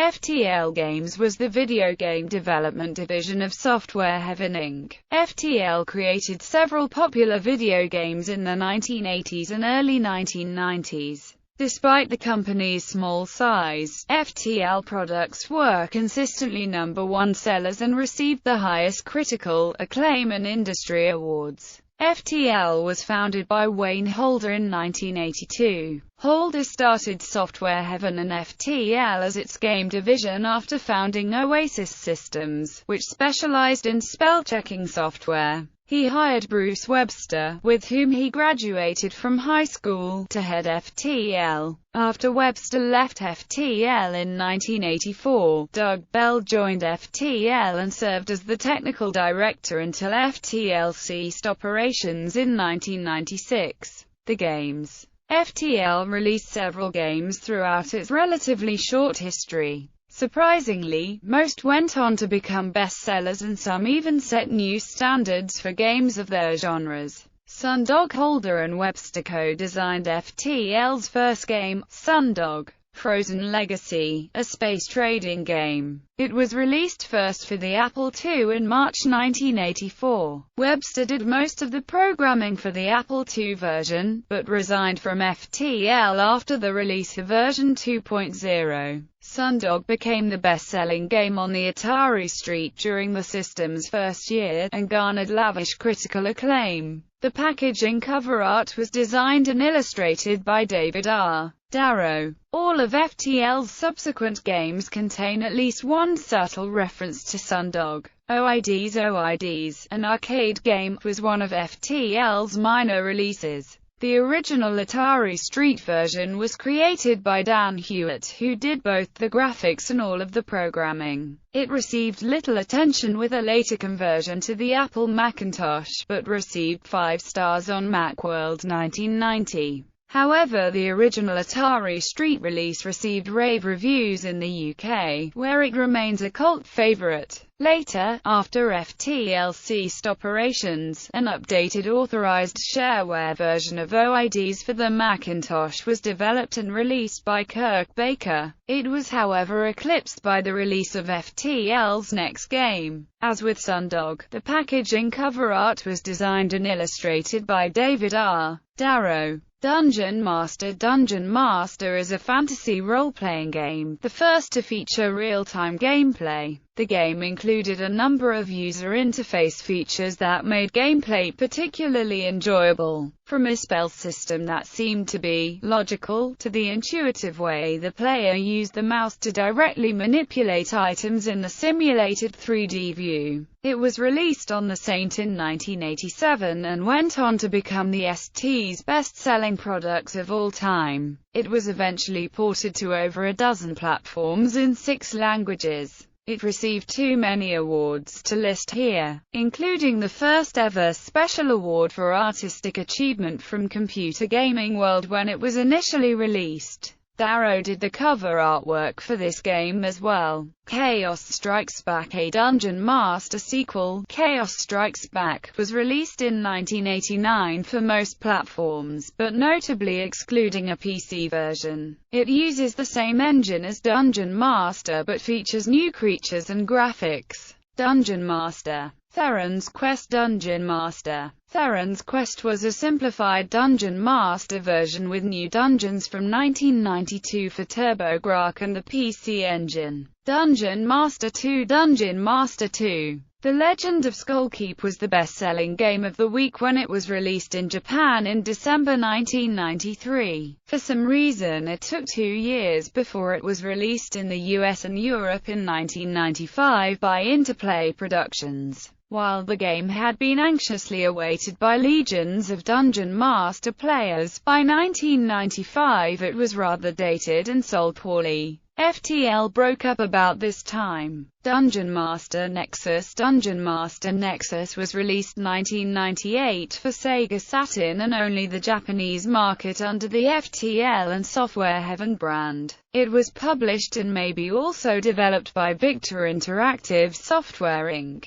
FTL Games was the video game development division of Software Heaven Inc. FTL created several popular video games in the 1980s and early 1990s. Despite the company's small size, FTL products were consistently #1 sellers and received the highest critical acclaim and industry awards. FTL was founded by Wayne Holder in 1982. Holder started Software Heaven and FTL as its game division after founding Oasis Systems, which specialized in spell-checking software. He hired Bruce Webster, with whom he graduated from high school, to head FTL. After Webster left FTL in 1984, Doug Bell joined FTL and served as the technical director until FTL ceased operations in 1996. The games. FTL released several games throughout its relatively short history. Surprisingly, most went on to become bestsellers and some even set new standards for games of their genres. Sundog. Holder and Webster co-designed FTL's first game, Sundog: Frozen Legacy, a space trading game. It was released first for the Apple II in March 1984. Webster did most of the programming for the Apple II version, but resigned from FTL after the release of version 2.0. Sundog became the best-selling game on the Atari Street during the system's first year, and garnered lavish critical acclaim. The packaging cover art was designed and illustrated by David R. Darrow. All of FTL's subsequent games contain at least one subtle reference to Sundog. OIDs, an arcade game, was one of FTL's minor releases. The original Atari Street version was created by Dan Hewitt, who did both the graphics and all of the programming. It received little attention with a later conversion to the Apple Macintosh, but received 5 stars on Macworld 1990. However, the original Atari Street release received rave reviews in the UK, where it remains a cult favorite. Later, after FTL ceased operations, an updated authorized shareware version of OIDs for the Macintosh was developed and released by Kirk Baker. It was however eclipsed by the release of FTL's next game. As with Sundog, the packaging cover art was designed and illustrated by David R. Darrow. Dungeon Master. Dungeon Master is a fantasy role-playing game, the first to feature real-time gameplay. The game included a number of user interface features that made gameplay particularly enjoyable, from a spell system that seemed to be logical, to the intuitive way the player used the mouse to directly manipulate items in the simulated 3D view. It was released on the Saint in 1987 and went on to become the ST's best-selling product of all time. It was eventually ported to over a dozen platforms in 6 languages. It received too many awards to list here, including the first ever special award for artistic achievement from Computer Gaming World when it was initially released. Darrow did the cover artwork for this game as well. Chaos Strikes Back. A Dungeon Master sequel, Chaos Strikes Back, was released in 1989 for most platforms, but notably excluding a PC version. It uses the same engine as Dungeon Master but features new creatures and graphics. Dungeon Master. Sarens Quest. Dungeon Master. Sarens Quest was a simplified Dungeon Master version with new dungeons from 1992 for TurboGrafx and the PC Engine. Dungeon Master 2. Dungeon Master 2. The Legend of Skullkeep was the best-selling game of the week when it was released in Japan in December 1993. For some reason it took 2 years before it was released in the US and Europe in 1995 by Interplay Productions. While the game had been anxiously awaited by legions of Dungeon Master players, by 1995 it was rather dated and sold poorly. FTL broke up about this time. Dungeon Master Nexus. Dungeon Master Nexus was released 1998 for Sega Saturn and only the Japanese market under the FTL and Software Heaven brand. It was published and maybe also developed by Victor Interactive Software Inc.